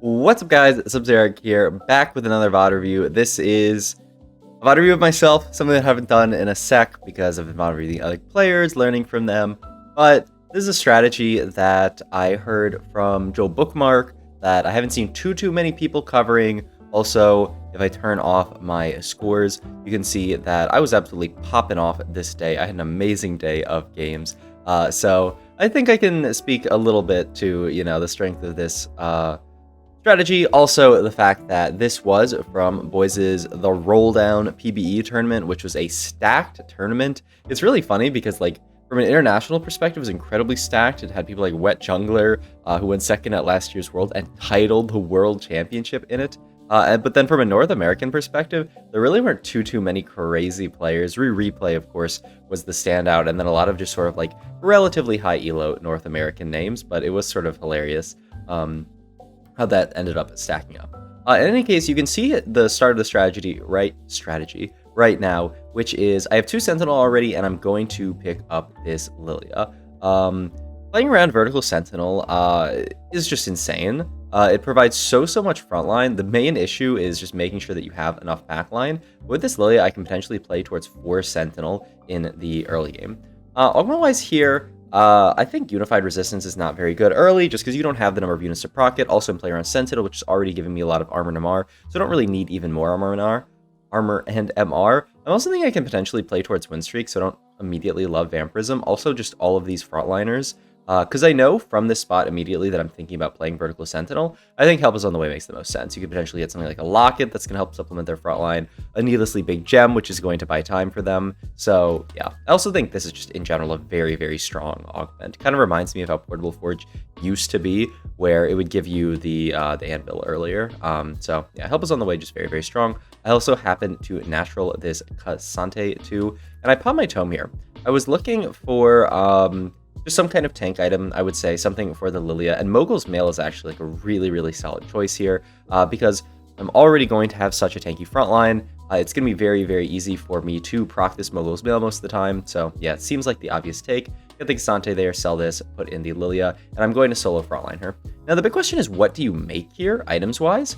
What's up, guys? Sub-Zeric here, back with another VOD review. This is a VOD review of myself, something that I haven't done in a sec because I've been VOD reviewing other players, learning from them. But this is a strategy that I heard from Joe Bookmark that I haven't seen too many people covering. Also, if I turn off my scores, you can see that I was absolutely popping off this day. I had an amazing day of games. So I think I can speak a little bit to, the strength of this strategy. Also, the fact that this was from Boys' the Roll Down PBE tournament, which was a stacked tournament. It's really funny because, from an international perspective, it was incredibly stacked. It had people like Wet Jungler, who went second at last year's World and titled the World Championship in it. But then from a North American perspective, there really weren't too many crazy players. Replay, of course, was the standout, and then a lot of just sort of relatively high elo North American names, but it was sort of hilarious how that ended up stacking up. In any case, you can see the start of the strategy right now, which is I have 2 Sentinel already, and I'm going to pick up this Lilia. Playing around Vertical Sentinel is just insane. It provides so much frontline. The main issue is just making sure that you have enough backline. With this Lilia, I can potentially play towards 4 Sentinel in the early game. Augment-wise here, I think Unified Resistance is not very good early, just because you don't have the number of units to proc it. Also, I'm playing around Sentinel, which is already giving me a lot of armor and MR, so I don't really need even more armor and MR. I'm also thinking I can potentially play towards Win Streak, so I don't immediately love Vampirism. Also, just all of these frontliners. Because I know from this spot immediately that I'm thinking about playing Vertical Sentinel, I think Help Is on the Way makes the most sense. You could potentially get something like a Locket that's going to help supplement their front line, a needlessly big gem, which is going to buy time for them. So, yeah. I also think this is just, in general, a very strong augment. Kind of reminds me of how Portable Forge used to be, where it would give you the Anvil earlier. So, yeah, Help Is on the Way, just very strong. I also happen to natural this Cassante too, and I popped my Tome here. I was looking for just some kind of tank item, I would say, something for the Lilia, and Mogul's Mail is actually a really solid choice here, because I'm already going to have such a tanky front line. It's going to be very easy for me to proc this Mogul's Mail most of the time, so yeah, it seems like the obvious take. Get the Cassante there, sell this, put in the Lilia, and I'm going to solo frontline her. Now, the big question is, what do you make here, items-wise?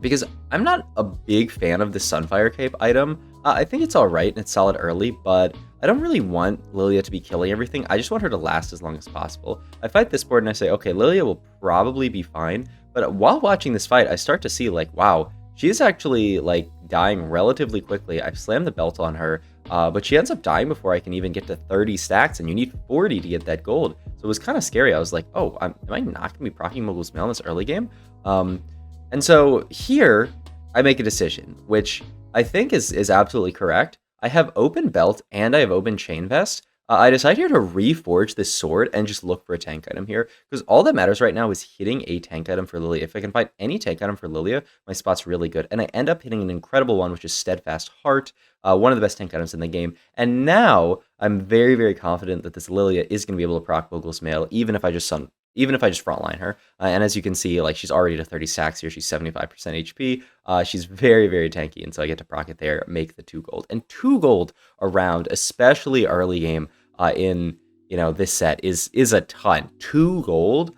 Because I'm not a big fan of the Sunfire Cape item. I think it's alright and it's solid early, but I don't really want Lilia to be killing everything. I just want her to last as long as possible. I fight this board and I say, okay, Lilia will probably be fine, but while watching this fight, I start to see, wow, she is actually, dying relatively quickly. I've slammed the belt on her, but she ends up dying before I can even get to 30 stacks, and you need 40 to get that gold. So it was kind of scary. I was like, oh, am I not going to be proccing Mogul's Mail in this early game? And so here, I make a decision, which I think is absolutely correct. I have open belt and I have open chain vest. I decide here to reforge this sword and just look for a tank item here, because all that matters right now is hitting a tank item for Lilia. If I can find any tank item for Lilia, my spot's really good. And I end up hitting an incredible one, which is Steadfast Heart, one of the best tank items in the game. And now I'm very confident that this Lilia is going to be able to proc Mogul's Mail, even if I just frontline her. And as you can see, she's already to 30 stacks here. She's 75% HP. She's very tanky, and so I get to proc it there, make the 2 gold. And 2 gold around, especially early game in this set is a ton. 2 gold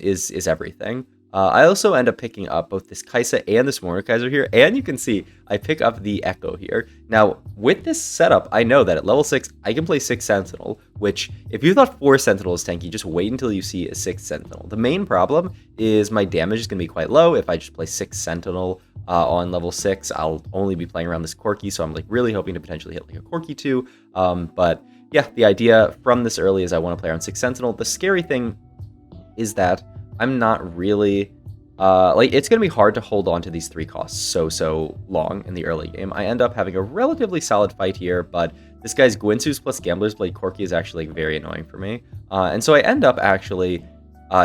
is everything. I also end up picking up both this Kaisa and this Mordekaiser here, and you can see I pick up the Echo here. Now, with this setup, I know that at level 6, I can play 6 Sentinel, which, if you thought 4 Sentinel is tanky, just wait until you see a 6 Sentinel. The main problem is my damage is going to be quite low. If I just play 6 Sentinel on level 6, I'll only be playing around this Corki, so I'm really hoping to potentially hit a Corki too. But yeah, the idea from this early is I want to play around 6 Sentinel. The scary thing is that I'm not really, it's going to be hard to hold on to these 3 costs so long in the early game. I end up having a relatively solid fight here, but this guy's Gwinsus plus Gambler's Blade Corki is actually very annoying for me. And so I end up actually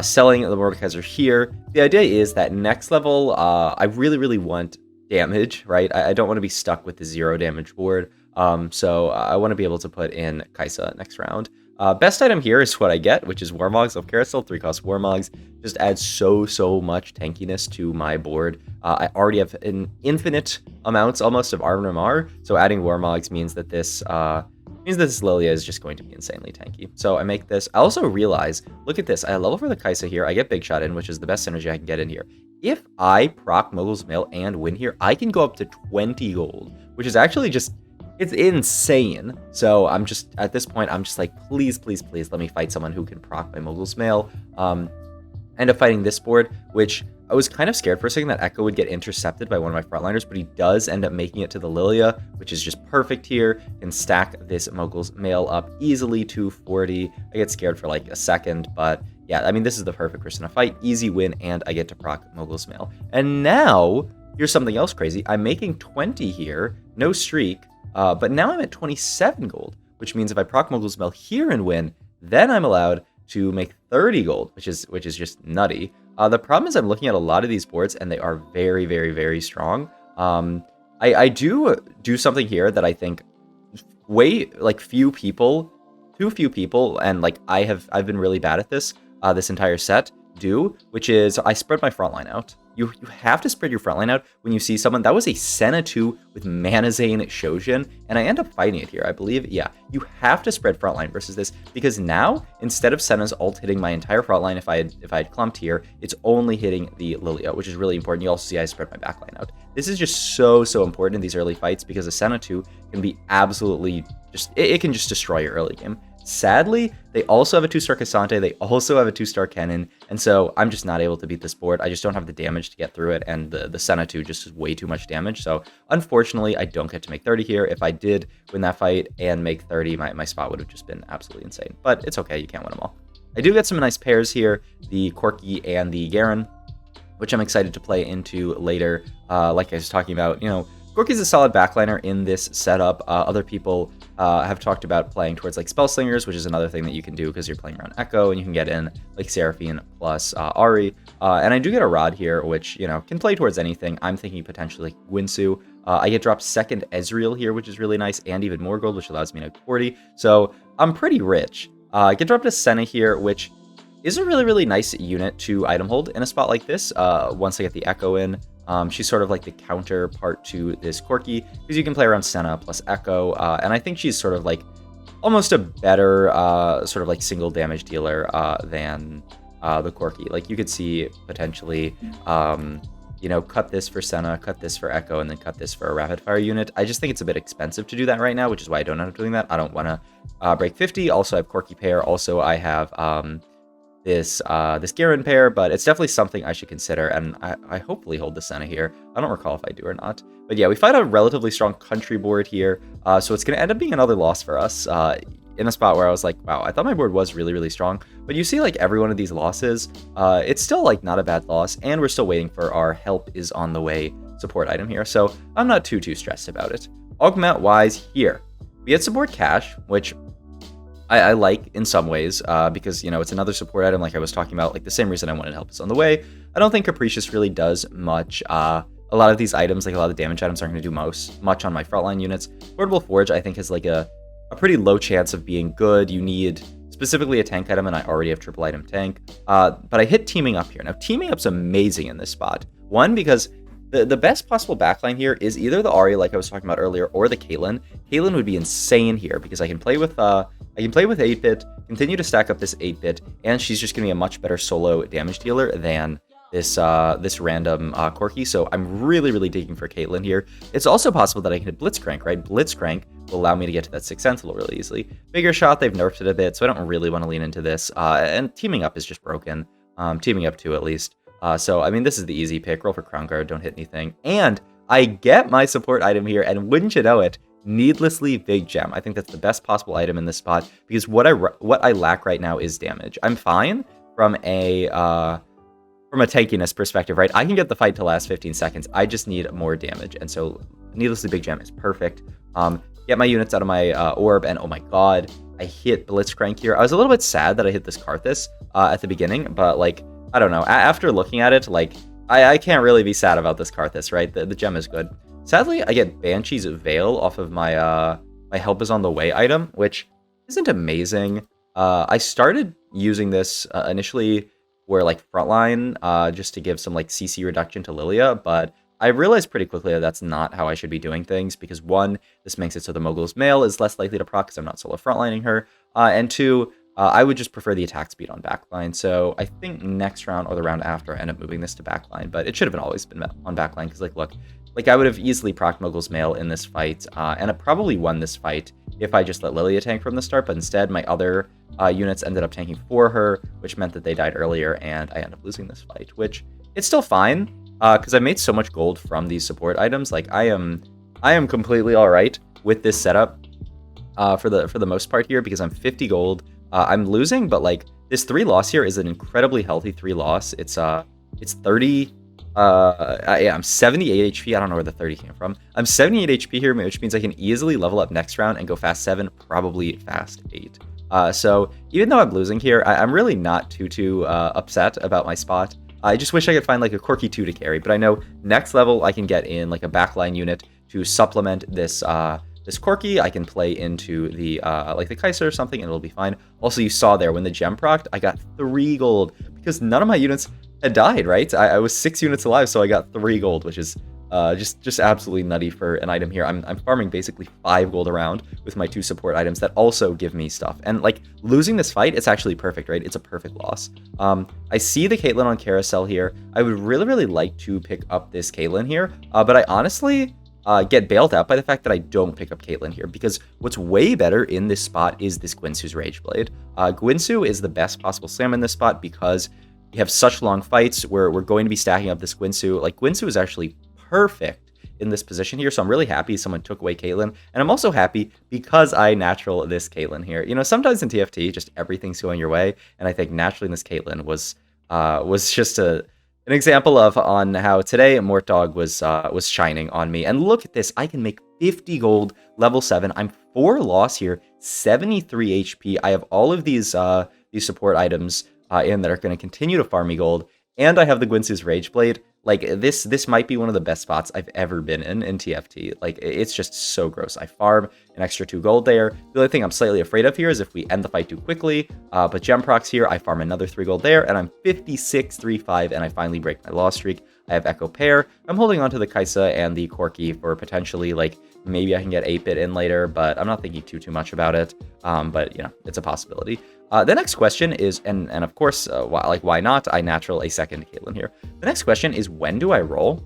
selling the Mordekaiser here. The idea is that next level, I really want damage, right? I don't want to be stuck with the 0 damage board. So I want to be able to put in Kaisa next round. Best item here is what I get, which is Warmogs of Carousel. 3-cost Warmogs just adds so much tankiness to my board. I already have an infinite amounts almost of armor and MR, so adding Warmogs means that this means this Lilia is just going to be insanely tanky. So I make this. I also realize, look at this. I level for the Kaisa here. I get Big Shot in, which is the best synergy I can get in here. If I proc Mogul's Mail and win here, I can go up to 20 gold, which is actually just, it's insane. So I'm just, at this point, I'm just like, please, please, please let me fight someone who can proc my Mogul's Mail. End up fighting this board, which I was kind of scared for a second that Echo would get intercepted by one of my frontliners, but he does end up making it to the Lilia, which is just perfect here. Can stack this Mogul's Mail up easily to 40. I get scared for like a second, but yeah, I mean, this is the perfect person to fight. Easy win, and I get to proc Mogul's Mail. And now, here's something else crazy. I'm making 20 here, no streak, but now I'm at 27 gold, which means if I proc Mogul's Mail here and win, then I'm allowed to make 30 gold, which is just nutty. The problem is I'm looking at a lot of these boards, and they are very, very, very strong. I do something here that I think too few people, and like I've been really bad at this this entire set, which is I spread my front line out. You have to spread your front line out when you see someone. That was a Senna 2 with Manazane Shojin, and I end up fighting it here, I believe. Yeah, you have to spread front line versus this, because now, instead of Senna's ult hitting my entire front line if I had clumped here, it's only hitting the Lilia, which is really important. You also see I spread my back line out. This is just so important in these early fights, because a Senna 2 can be absolutely just, it can just destroy your early game. Sadly, they also have a 2-star Cassante, they also have a 2-star Kennen, and so I'm just not able to beat this board. I just don't have the damage to get through it, and the Senna 2 just is way too much damage, so unfortunately, I don't get to make 30 here. If I did win that fight and make 30, my spot would have just been absolutely insane, but it's okay, you can't win them all. I do get some nice pairs here, the Corki and the Garen, which I'm excited to play into later. Like I was talking about, you know, Corki's a solid backliner in this setup. Other people have talked about playing towards like Spell Slingers, which is another thing that you can do because you're playing around Echo, and you can get in like Seraphine plus Ahri. And I do get a Rod here, which, you know, can play towards anything. I'm thinking potentially like Winsu. I get dropped second Ezreal here, which is really nice, and even more gold, which allows me to 40. So I'm pretty rich. I get dropped a Senna here, which is a really, really nice unit to item hold in a spot like this. Once I get the Echo in, she's sort of like the counterpart to this Corki, because you can play around Senna plus Echo, and I think she's sort of like almost a better sort of like single damage dealer than the Corki. Like you could see potentially, you know, cut this for Senna, cut this for Echo, and then cut this for a rapid fire unit. I just think it's a bit expensive to do that right now, which is why I don't end up doing that. I don't want to break 50. Also, I have Corki pair. Also, I have this Garen pair, but it's definitely something I should consider, and I hopefully hold the Senna here. I don't recall if I do or not. But yeah, we fight a relatively strong country board here, so it's going to end up being another loss for us in a spot where I was like, wow, I thought my board was really, really strong. But you see like every one of these losses, it's still like not a bad loss, and we're still waiting for our help is on the way support item here, so I'm not too stressed about it. Augment-wise here, we had support cash, which I like in some ways, because, you know, it's another support item like I was talking about, like the same reason I wanted help is on the way. I don't think Capricious really does much. A lot of these items, like a lot of the damage items, aren't going to do much on my frontline units. Portable Forge, I think, has like a pretty low chance of being good. You need specifically a tank item, and I already have triple item tank. But I hit Teaming Up here. Now, Teaming Up's amazing in this spot. One, because the best possible backline here is either the Ahri, like I was talking about earlier, or the Caitlyn. Caitlyn would be insane here, because I can play with 8-bit, continue to stack up this 8-bit, and she's just going to be a much better solo damage dealer than this random Corki. So I'm really, really digging for Caitlyn here. It's also possible that I can hit Blitzcrank, right? Blitzcrank will allow me to get to that 6th Sentinel really easily. Bigger shot, they've nerfed it a bit, so I don't really want to lean into this. And Teaming Up is just broken. Teaming Up 2 at least. So, I mean, this is the easy pick. Roll for Crown Guard, don't hit anything. And I get my support item here, and wouldn't you know it, Needlessly Big Gem. I think that's the best possible item in this spot, because what I lack right now is damage. I'm fine from a tankiness perspective, right? I can get the fight to last 15 seconds. I just need more damage, and so Needlessly Big Gem is perfect. Get my units out of my orb, and oh my god, I hit Blitzcrank here. I was a little bit sad that I hit this Karthus at the beginning, but like, I don't know. After looking at it, like, I can't really be sad about this Karthus, right? The gem is good. Sadly, I get Banshee's Veil off of my my Help is on the Way item, which isn't amazing. I started using this initially where like frontline, just to give some like CC reduction to Lilia, but I realized pretty quickly that that's not how I should be doing things, because one, this makes it so the Mogul's male is less likely to proc because I'm not solo frontlining her, and two, I would just prefer the attack speed on backline. So I think next round or the round after I end up moving this to backline, but it should have always been on backline because, like, look, like I would have easily procced Mogul's male in this fight, and I probably won this fight if I just let Lilia tank from the start, but instead my other units ended up tanking for her, which meant that they died earlier, and I ended up losing this fight, which it's still fine, because I made so much gold from these support items. Like, I am completely all right with this setup for the most part here, because I'm 50 gold. I'm losing, but like this 3 loss here is an incredibly healthy 3 loss. It's 30. Yeah, I'm 78 HP. I don't know where the 30 came from. I'm 78 HP here, which means I can easily level up next round and go fast 7, probably fast 8. So even though I'm losing here, I'm really not too upset about my spot. I just wish I could find like a quirky 2 to carry, but I know next level I can get in like a backline unit to supplement this this quirky. I can play into the like the Kaiser or something, and it'll be fine. Also, you saw there when the gem procced, I got 3 gold because none of my units had died, right? I was 6 units alive, so I got 3 gold, which is just absolutely nutty for an item here. I'm farming basically 5 gold around with my 2 support items that also give me stuff. And like losing this fight, it's actually perfect, right? It's a perfect loss. I see the Caitlyn on carousel here. I would really like to pick up this Caitlyn here, but I honestly get bailed out by the fact that I don't pick up Caitlyn here, because what's way better in this spot is this Gwinsu's Rage Blade. Gwinsu is the best possible slam in this spot because we have such long fights where we're going to be stacking up this Gwinsu. Like, Gwinsu is actually perfect in this position here, so I'm really happy someone took away Caitlyn, and I'm also happy because I natural this Caitlyn here. You know, sometimes in TFT, just everything's going your way, and I think naturally this Caitlyn was just an example of on how today Mortdog was shining on me. And look at this, I can make 50 gold, level 7. I'm 4 loss here, 73 HP. I have all of these support items in that are going to continue to farm me gold, and I have the Gwinsu's Rage Blade. Like, this might be one of the best spots I've ever been in TFT. Like, it's just so gross. I farm an extra 2 gold there. The only thing I'm slightly afraid of here is if we end the fight too quickly. But gem procs here, I farm another 3 gold there, and I'm 56-3-5, and I finally break my loss streak. I have Echo Pair. I'm holding on to the Kaisa and the Corki for potentially, like, maybe I can get 8-bit in later, but I'm not thinking too much about it. But, you know, it's a possibility. The next question is, and of course, why not? I natural a second Caitlyn here. The next question is, when do I roll?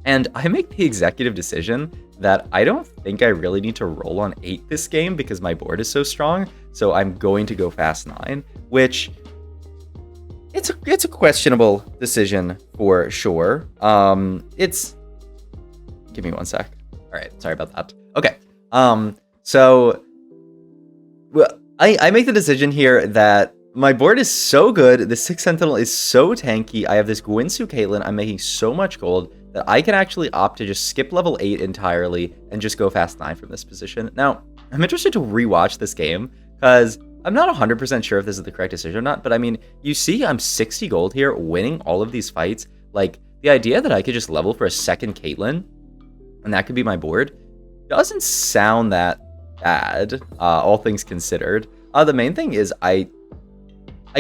And I make the executive decision that I don't think I really need to roll on 8 this game because my board is so strong. So I'm going to go fast 9, which it's a questionable decision for sure. Give me 1 sec. All right, sorry about that. Okay. So I make the decision here that my board is so good, the 6 Sentinel is so tanky, I have this Gwinsu Caitlyn, I'm making so much gold that I can actually opt to just skip level 8 entirely and just go fast 9 from this position. Now, I'm interested to rewatch this game, because I'm not 100% sure if this is the correct decision or not, but I mean, you see I'm 60 gold here, winning all of these fights. Like, the idea that I could just level for a second Caitlyn, and that could be my board, doesn't sound that bad, all things considered. The main thing is I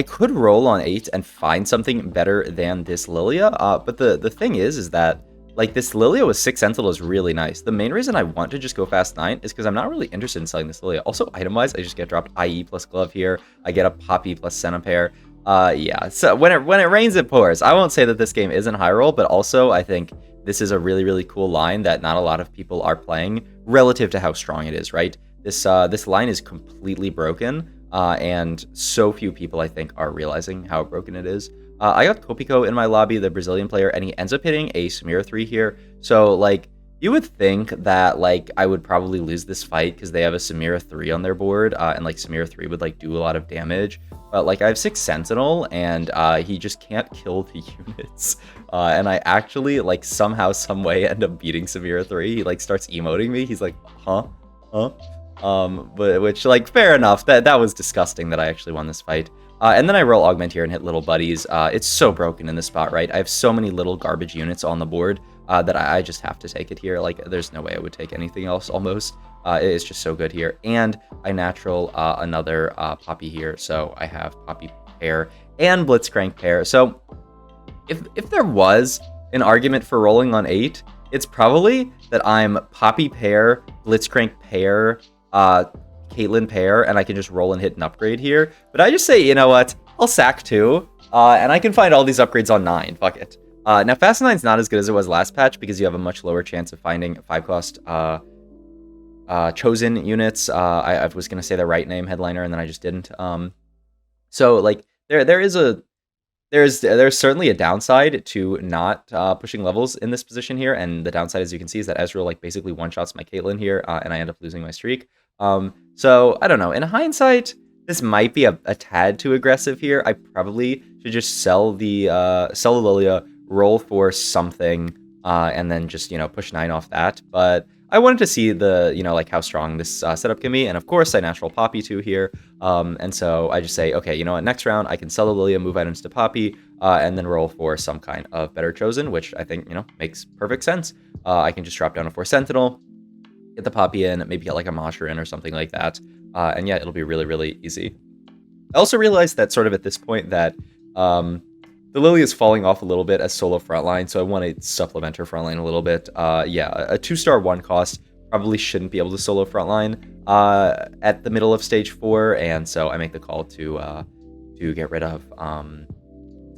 could roll on 8 and find something better than this Lilia, but the thing is that, like, this Lilia with 6 Sentinel is really nice. The main reason I want to just go fast 9 is because I'm not really interested in selling this Lilia. Also, item-wise, I just get dropped IE plus Glove here. I get a Poppy plus Centipair. Yeah, so when it rains, it pours. I won't say that this game isn't high roll, but also I think this is a really cool line that not a lot of people are playing relative to how strong it is, right? This line is completely broken, and so few people, I think, are realizing how broken it is. I got Kopiko in my lobby, the Brazilian player, and he ends up hitting a Samira 3 here. So, like, you would think that, like, I would probably lose this fight because they have a Samira 3 on their board, and, like, Samira 3 would, like, do a lot of damage. But, like, I have 6 Sentinel, and he just can't kill the units. And I actually, like, somehow, some way end up beating Samira 3. He, like, starts emoting me. He's like, huh? But which, like, fair enough. That was disgusting that I actually won this fight. And then I roll Augment here and hit Little Buddies. It's so broken in this spot, right? I have so many little garbage units on the board that I just have to take it here. Like, there's no way I would take anything else almost. It is just so good here. And I natural another Poppy here. So I have Poppy pair and Blitzcrank pair. So if there was an argument for rolling on 8, it's probably that I'm Poppy pair, Blitzcrank pair, Caitlyn pair, and I can just roll and hit an upgrade here. But I just say, you know what? I'll sack 2, and I can find all these upgrades on 9. Fuck it. Now, Fast 9's not as good as it was last patch because you have a much lower chance of finding 5-cost chosen units. I was going to say the right name, Headliner, and then I just didn't. So, like, there's certainly a downside to not pushing levels in this position here, and the downside, as you can see, is that Ezreal, like, basically one-shots my Caitlyn here, and I end up losing my streak. So, I don't know. In hindsight, this might be a tad too aggressive here. I probably should just sell the Lilia, roll for something, and then just, push 9 off that. But I wanted to see the, like, how strong this setup can be. And of course, I natural Poppy 2 here. And so I just say, okay, you know what, next round, I can sell the Lilia, move items to Poppy, and then roll for some kind of better chosen, which I think, makes perfect sense. I can just drop down a 4 Sentinel, get the Poppy in, maybe get like a Mosher in or something like that. And yeah, it'll be really, really easy. I also realized that sort of at this point that the Lily is falling off a little bit as solo frontline, so I want to supplement her frontline a little bit. Yeah, a 2-star 1 cost probably shouldn't be able to solo frontline at the middle of stage 4, and so I make the call to get rid of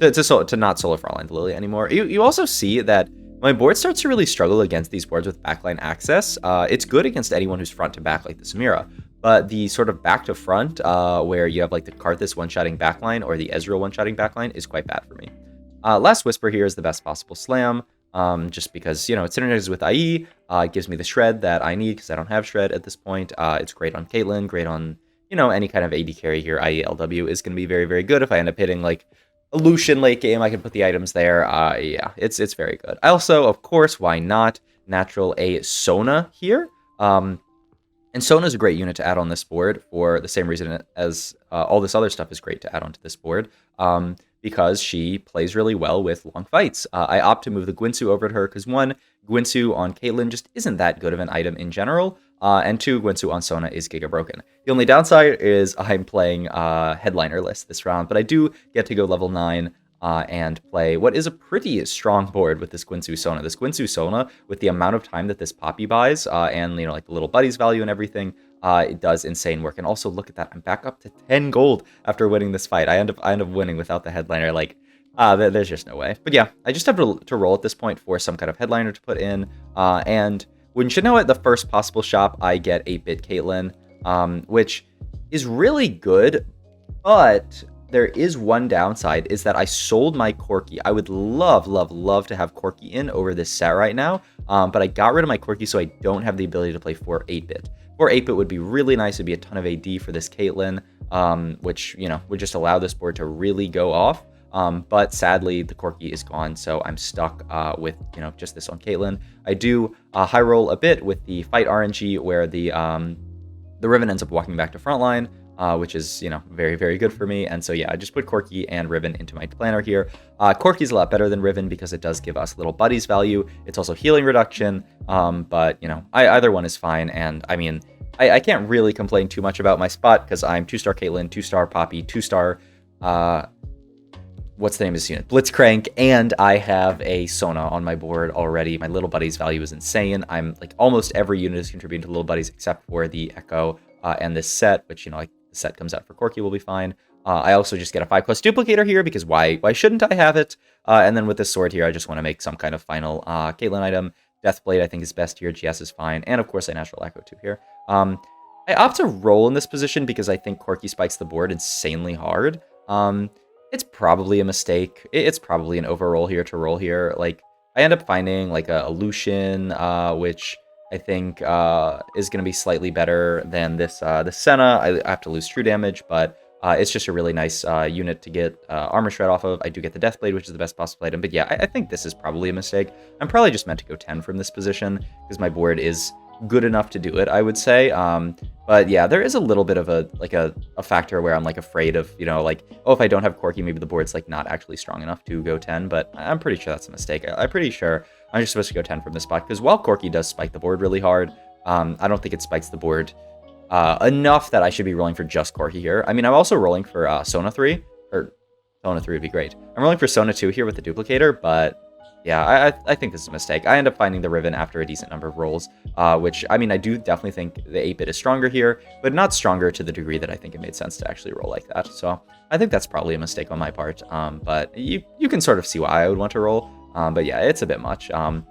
to not solo frontline the Lily anymore. You also see that my board starts to really struggle against these boards with backline access. It's good against anyone who's front to back like the Samira, but the sort of back to front, where you have like the Karthus one-shotting backline or the Ezreal one-shotting backline, is quite bad for me. Last Whisper here is the best possible slam, just because, it synergizes with IE, it gives me the shred that I need because I don't have shred at this point. It's great on Caitlyn, great on, any kind of AD carry here. IE LW is going to be very, very good. If I end up hitting like a Lucian late game, I can put the items there. Yeah, it's very good. I also, of course, why not, natural a Sona here. And Sona is a great unit to add on this board for the same reason as all this other stuff is great to add onto this board, because she plays really well with long fights. I opt to move the Gwynsu over to her because 1, Gwynsu on Caitlyn just isn't that good of an item in general, and 2, Gwynsu on Sona is giga broken. The only downside is I'm playing Headlinerless this round, but I do get to go level 9 and play what is a pretty strong board with this Gwynsu Sona. This Gwynsu Sona, with the amount of time that this Poppy buys, and, like the little buddies value and everything, it does insane work. And also, look at that, I'm back up to 10 gold after winning this fight. I end up winning without the Headliner. Like, there's just no way. But yeah, I just have to roll at this point for some kind of Headliner to put in. And wouldn't you know it, the first possible shop, I get 8-bit Caitlyn, which is really good, but there is one downside, is that I sold my Corki. I would love, love, love to have Corki in over this set right now, but I got rid of my Corki, so I don't have the ability to play 4 8-bit. 4 8-bit would be really nice. It'd be a ton of AD for this Caitlyn, which, would just allow this board to really go off. But sadly, the Corki is gone, so I'm stuck with, just this on Caitlyn. I do high roll a bit with the fight RNG, where the Riven ends up walking back to frontline, which is, very, very good for me. And so, yeah, I just put Corki and Riven into my planner here. Corki's a lot better than Riven because it does give us little buddies value. It's also healing reduction, but, either one is fine. And, I mean, I can't really complain too much about my spot because I'm 2-star Caitlyn, 2-star Poppy, 2-star, what's the name of this unit? Blitzcrank, and I have a Sona on my board already. My little buddies value is insane. I'm, like, almost every unit is contributing to little buddies except for the Echo and this set, which, like, the set comes out for Corki will be fine. I also just get a 5+ duplicator here because why shouldn't I have it? And then with this sword here, I just want to make some kind of final Caitlyn item. Deathblade I think is best here. GS is fine. And of course I natural Echo too here. I opt to roll in this position because I think Corki spikes the board insanely hard. It's probably a mistake. It's probably an overroll here to roll here. Like, I end up finding like a Lucian, which I think is going to be slightly better than this Senna. I have to lose true damage, but it's just a really nice unit to get armor shred off of. I do get the Deathblade, which is the best possible item. But yeah, I think this is probably a mistake. I'm probably just meant to go 10 from this position because my board is good enough to do it, I would say. But yeah, there is a little bit of a factor where I'm like afraid of, like, oh, if I don't have Corki, maybe the board's like not actually strong enough to go 10, but I'm pretty sure that's a mistake. I'm pretty sure I'm just supposed to go 10 from this spot because while Corki does spike the board really hard, I don't think it spikes the board enough that I should be rolling for just Corki here. I mean, I'm also rolling for Sona 3, or Sona 3 would be great. I'm rolling for Sona 2 here with the duplicator, but Yeah, I think this is a mistake. I end up finding the Riven after a decent number of rolls, which, I mean, I do definitely think the 8-bit is stronger here, but not stronger to the degree that I think it made sense to actually roll like that. So I think that's probably a mistake on my part, but you can sort of see why I would want to roll. But yeah, it's a bit much. But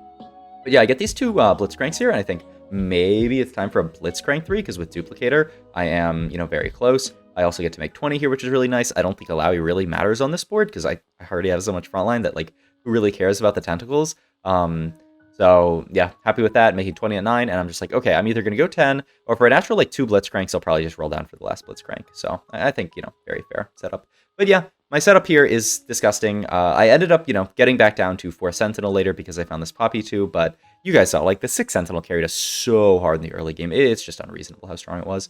yeah, I get these two Blitzcranks here, and I think maybe it's time for a Blitzcrank 3, because with Duplicator, I am, very close. I also get to make 20 here, which is really nice. I don't think Alawi really matters on this board, because I already have so much frontline that, like, who really cares about the tentacles? So yeah, happy with that, making 20 at 9, and I'm just like, okay, I'm either going to go 10, or for a natural, like, 2 Blitzcranks, I'll probably just roll down for the last Blitzcrank. So I think, very fair setup. But yeah, my setup here is disgusting. I ended up, getting back down to 4 Sentinel later because I found this Poppy 2, but you guys saw, like, the 6 Sentinel carried us so hard in the early game. It's just unreasonable how strong it was.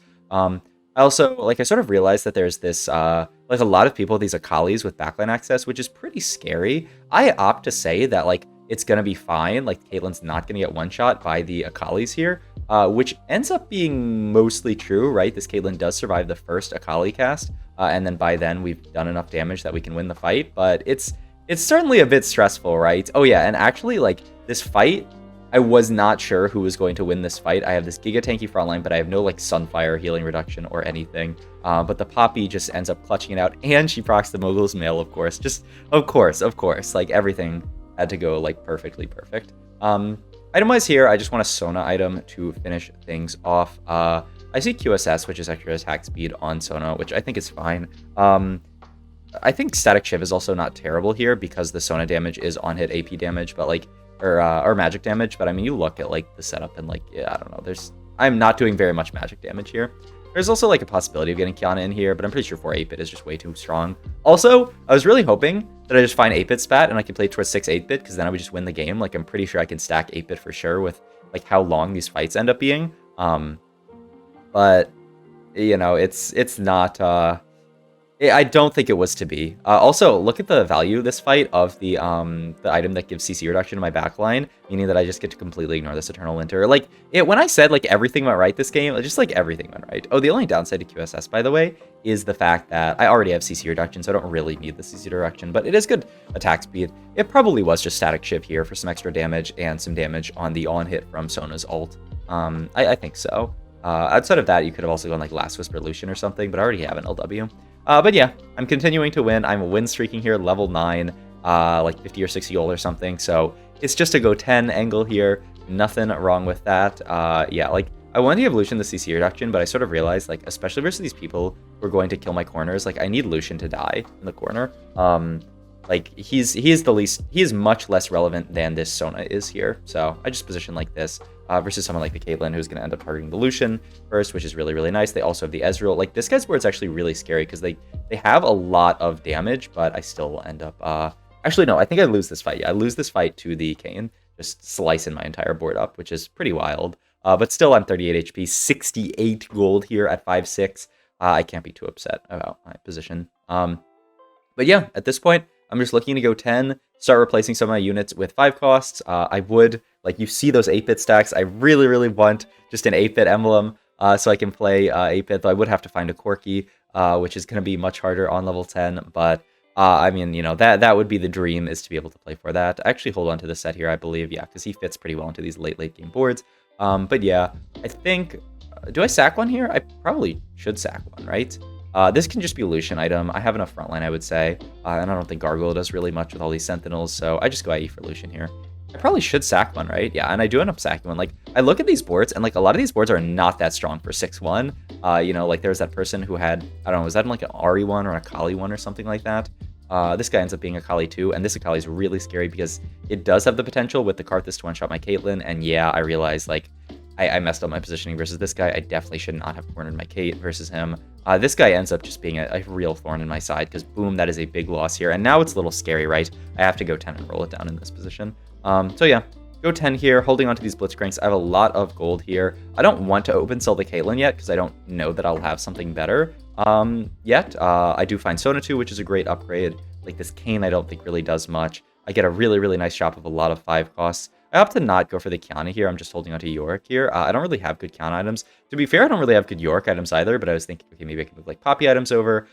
I also, like, I sort of realized that there's this, like, a lot of people, these Akalis with backline access, which is pretty scary. I opt to say that, like, it's going to be fine. Like, Caitlyn's not going to get one-shot by the Akalis here, which ends up being mostly true, right? This Caitlyn does survive the first Akali cast, and then by then we've done enough damage that we can win the fight, but it's certainly a bit stressful, right? Oh yeah, and actually, like, this fight, I was not sure who was going to win this fight. I have this Giga Tanky frontline, but I have no, like, Sunfire healing reduction or anything. But the Poppy just ends up clutching it out, and she procs the Mogul's Mail, of course. Just, of course. Like, everything had to go, like, perfectly perfect. Item-wise here, I just want a Sona item to finish things off. I see QSS, which is extra attack speed on Sona, which I think is fine. I think Static Shiv is also not terrible here because the Sona damage is on-hit AP damage, but, like, or magic damage, but I mean, you look at, like, the setup and, like, yeah, I don't know, I'm not doing very much magic damage here. There's also, like, a possibility of getting Kiana in here, but I'm pretty sure 4 8-bit is just way too strong. Also, I was really hoping that I just find 8-bit spat and I can play towards 6 8-bit, because then I would just win the game. Like, I'm pretty sure I can stack 8-bit for sure with, like, how long these fights end up being. But, it's not, I don't think it was to be. Also, look at the value of this fight of the item that gives CC reduction to my backline, meaning that I just get to completely ignore this Eternal Winter. Like, when I said, like, everything went right this game, just, like, everything went right. Oh, the only downside to QSS, by the way, is the fact that I already have CC reduction, so I don't really need the CC reduction, but it is good attack speed. It probably was just Static Shiv here for some extra damage and some damage on the on-hit from Sona's ult. I think so. Outside of that, you could have also gone, like, Last Whisper Lucian or something, but I already have an LW. But yeah, I'm continuing to win. I'm win streaking here, level 9, like 50 or 60 gold or something. So it's just a go 10 angle here. Nothing wrong with that. Yeah, like, I wanted to give Lucian the CC reduction, but I sort of realized, like, especially versus these people who are going to kill my corners, like, I need Lucian to die in the corner. Like, he is much less relevant than this Sona is here. So I just position like this. Versus someone like the Caitlyn, who's going to end up targeting the Lucian first, which is really, really nice. They also have the Ezreal. Like, this guy's board's actually really scary because they have a lot of damage, but I still end up... Actually, no, I think I lose this fight. Yeah, I lose this fight to the Kayn, just slicing my entire board up, which is pretty wild. But still, I'm 38 HP, 68 gold here at 5-6. I can't be too upset about my position. But yeah, at this point, I'm just looking to go 10, start replacing some of my units with 5 costs. I would... Like, you see those 8-bit stacks. I really, really want just an 8-bit emblem so I can play 8-bit. Though I would have to find a Corki, which is going to be much harder on level 10. But, I mean, that would be the dream, is to be able to play for that. I actually hold on to the set here, I believe. Yeah, because he fits pretty well into these late game boards. But yeah, I think... do I sack one here? I probably should sack one, right? This can just be a Lucian item. I have enough frontline, I would say. And I don't think Gargoyle does really much with all these Sentinels. So I just go IE for Lucian here. I probably should sack one, right? Yeah, and I do end up sacking one. Like, I look at these boards, and, like, a lot of these boards are not that strong for 6-1. Like, there's that person who had, I don't know, was that like an Ari one or a Kali one or something like that? This guy ends up being a Kali too, and this Akali is really scary because it does have the potential with the Karthus to one-shot my Caitlyn, and yeah, I realized, like, I messed up my positioning versus this guy. I definitely should not have cornered my Kate versus him. This guy ends up just being a real thorn in my side because, boom, that is a big loss here. And now it's a little scary, right? I have to go 10 and roll it down in this position. So yeah, go 10 here, holding on to these Blitzcranks. I have a lot of gold here. I don't want to open sell the Caitlyn yet because I don't know that I'll have something better yet. I do find Sona 2, which is a great upgrade. Like, this Kayn I don't think really does much. I get a really, really nice shop of a lot of 5 costs. I opt to not go for the Kiana here. I'm just holding on to Yorick here. I don't really have good Kiana items. To be fair, I don't really have good Yorick items either, but I was thinking, okay, maybe I can move, like, Poppy items over.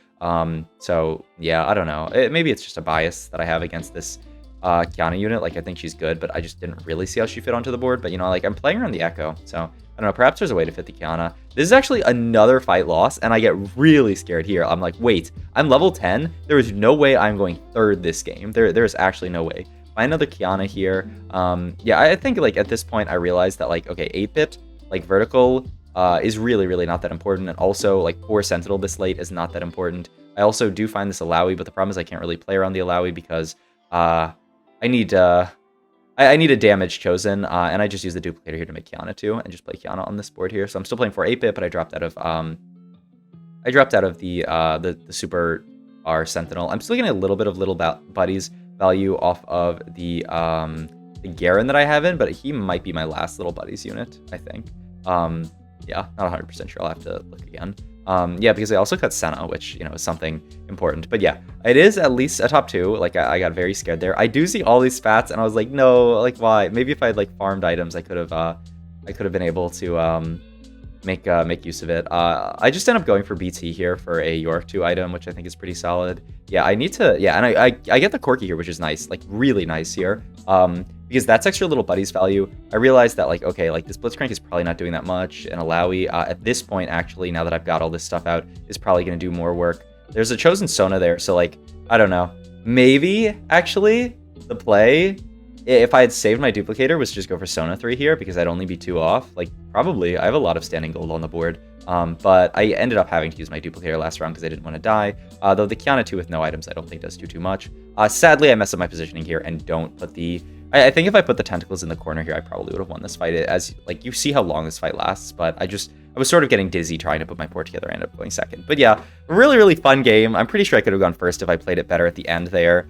So, yeah, I don't know. Maybe it's just a bias that I have against this Kiana unit. Like, I think she's good, but I just didn't really see how she fit onto the board. But, you know, like, I'm playing her on the Echo, so I don't know. Perhaps there's a way to fit the Kiana. This is actually another fight loss, and I get really scared here. I'm like, wait, I'm level 10? There is no way I'm going third this game. There's actually no way. Find another Kiana here. Yeah, I think, like, at this point, I realized that, like, okay, 8-bit, like, vertical is really not that important. And also, like, 4 Sentinel this late is not that important. I also do find this Alawi, but the problem is I can't really play around the Alawi because I need a damage chosen, and I just use the duplicator here to make Kiana too, and just play Kiana on this board here. So I'm still playing for 8-bit, but I dropped out of the Super R Sentinel. I'm still getting a little bit of Little Buddies value off of the Garen that I have in, but he might be my last Little Buddies unit, I think. Yeah, not 100% sure. I'll have to look again. Yeah, because I also cut Senna, which, you know, is something important. But yeah, it is at least a top 2. Like, I got very scared there. I do see all these spats, and I was like, no, like, why? Maybe if I had, like, farmed items, I could have been able to make use of it. I just end up going for BT here for a York 2 item, which I think is pretty solid. Yeah, I need to, yeah, and I get the Corki here, which is nice, like, really nice here. Because that's extra Little Buddies value. I realized that, like, okay, like, this Blitzcrank is probably not doing that much, and Alawi, at this point, actually, now that I've got all this stuff out, is probably going to do more work. There's a chosen Sona there, so, like, I don't know. Maybe, actually, the play, if I had saved my duplicator, was just go for Sona 3 here, because I'd only be 2 off. Like, probably. I have a lot of standing gold on the board. But I ended up having to use my duplicator last round because I didn't want to die. Though the Kiana 2 with no items I don't think does too much. Sadly, I messed up my positioning here and don't put the... I think if I put the tentacles in the corner here, I probably would have won this fight. As, like, you see how long this fight lasts, but I was sort of getting dizzy trying to put my board together. I ended up going second. But yeah, really fun game. I'm pretty sure I could have gone first if I played it better at the end there.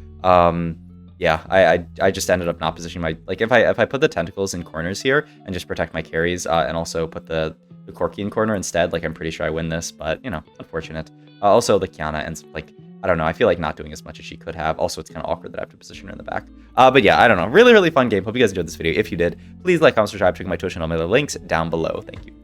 Yeah, I just ended up not positioning my... Like, if I put the tentacles in corners here and just protect my carries and also put the Corki in corner instead, like, I'm pretty sure I win this, but, you know, unfortunate. Also, the Kiana ends, like... I don't know, I feel like not doing as much as she could have. Also, it's kind of awkward that I have to position her in the back. But yeah, I don't know. Really fun game. Hope you guys enjoyed this video. If you did, please like, comment, subscribe, check my Twitch and all my other links down below. Thank you.